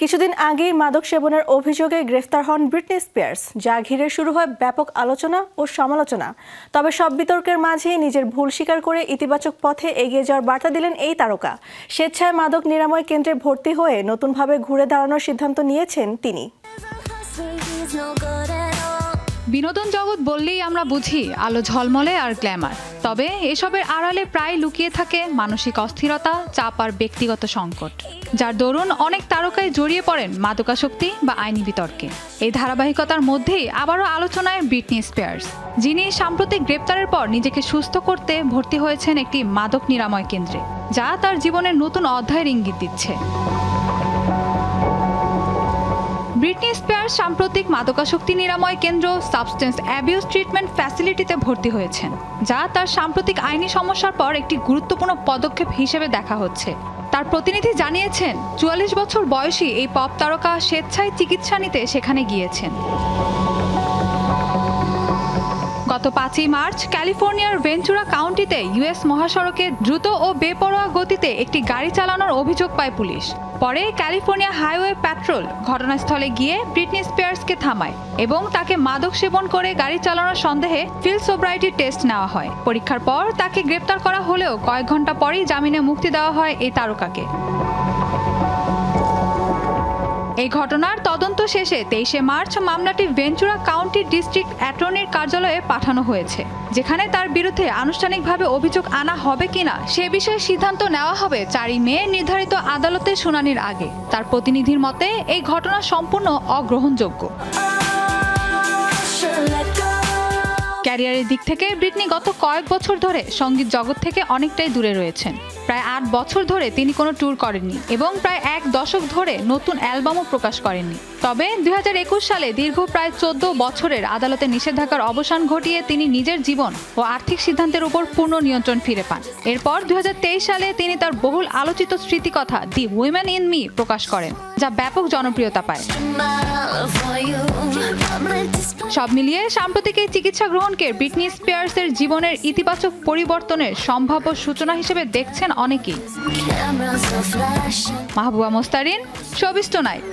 কিছুদিন আগেই মাদক সেবনের অভিযোগে গ্রেফতার হন ব্রিটনি স্পিয়ার্স, যা ঘিরে শুরু হয় ব্যাপক আলোচনা ও সমালোচনা। তবে সব বিতর্কের মাঝেই নিজের ভুল স্বীকার করে ইতিবাচক পথে এগিয়ে যাওয়ার বার্তা দিলেন এই তারকা। স্বেচ্ছায় মাদক নিরাময় কেন্দ্রে ভর্তি হয়ে নতুনভাবে ঘুরে দাঁড়ানোর সিদ্ধান্ত নিয়েছেন তিনি। বিনোদন জগৎ বললেই আমরা বুঝি আলো ঝলমলে আর গ্ল্যামার, তবে এসবের আড়ালে প্রায় লুকিয়ে থাকে মানসিক অস্থিরতা, চাপ আর ব্যক্তিগত সংকট, যার দরুন অনেক তারকাই জড়িয়ে পড়েন মাদকাসক্তি বা আইনি বিতর্কে। এই ধারাবাহিকতার মধ্যেই আবারও আলোচনায় ব্রিটনি স্পিয়ার্স, যিনি সাম্প্রতিক গ্রেপ্তারের পর নিজেকে সুস্থ করতে ভর্তি হয়েছেন একটি মাদক নিরাময় কেন্দ্রে, যা তার জীবনের নতুন অধ্যায়ের ইঙ্গিত দিচ্ছে। ব্রিটনি স্পিয়ার্স সাম্প্রতিক মাদকাসক্তি নিরাময় কেন্দ্র সাবস্টেন্স অ্যাবিউজ ট্রিটমেন্ট ফ্যাসিলিটিতে ভর্তি হয়েছেন, যা তার সাম্প্রতিক আইনি সমস্যার পর একটি গুরুত্বপূর্ণ পদক্ষেপ হিসেবে দেখা হচ্ছে। তার প্রতিনিধি জানিয়েছেন, ৪৪ বছর বয়সী এই পপ তারকা স্বেচ্ছায় চিকিৎসা নিতে সেখানে গিয়েছেন। গত ৫ই মার্চ ক্যালিফোর্নিয়ার ভেঞ্চুরা কাউন্টিতে ইউএস মহাসড়কে দ্রুত ও বেপরোয়া গতিতে একটি গাড়ি চালানোর অভিযোগ পায় পুলিশ। পরে ক্যালিফোর্নিয়া হাইওয়ে প্যাট্রোল ঘটনাস্থলে গিয়ে ব্রিটনি স্পিয়ার্সকে থামায় এবং তাকে মাদক সেবন করে গাড়ি চালানোর সন্দেহে ফিল্ড সোব্রাইটি টেস্ট নেওয়া হয়। পরীক্ষার পর তাকে গ্রেপ্তার করা হলেও কয়েক ঘন্টা পরেই জামিনে মুক্তি দেওয়া হয় এই তারকাকে। এই ঘটনার তদন্ত শেষে ২৩শে মার্চ মামলাটি ভেঞ্চুরা কাউন্টি ডিস্ট্রিক্ট অ্যাটর্নির কার্যালয়ে পাঠানো হয়েছে, যেখানে তার বিরুদ্ধে আনুষ্ঠানিকভাবে অভিযোগ আনা হবে কিনা সে বিষয়ে সিদ্ধান্ত নেওয়া হবে ৪ই মে নির্ধারিত আদালতের শুনানির আগে। তার প্রতিনিধির মতে, এই ঘটনা সম্পূর্ণ অগ্রহণযোগ্য। ক্যারিয়ারের দিক থেকে ব্রিটনি গত কয়েক বছর ধরে সঙ্গীত জগৎ থেকে অনেকটাই দূরে রয়েছেন। প্রায় ৮ বছর ধরে তিনি কোনো ট্যুর করেননি এবং প্রায় ১ দশক ধরে নতুন অ্যালবামও প্রকাশ করেননি। তবে ২০২১ সালে দীর্ঘ প্রায় ১৪ বছরের আদালতের নিষেধাজ্ঞার অবসান ঘটিয়ে তিনি নিজের জীবন ও আর্থিক সিদ্ধান্তের উপর পূর্ণ নিয়ন্ত্রণ ফিরে পান। এরপর ২০২৩ সালে তিনি তার বহুল আলোচিত স্মৃতিকথা দি উইমেন ইন মি প্রকাশ করেন, যা ব্যাপক জনপ্রিয়তা পায়। সব মিলিয়ে সাম্প্রতিক এই চিকিৎসা গ্রহণকে ব্রিটনি স্পিয়ার্সের জীবনের ইতিবাচক পরিবর্তনের সম্ভাব্য সূচনা হিসেবে দেখছেন অনেকেই। Mahbuba Mostarin, showbiz tonight.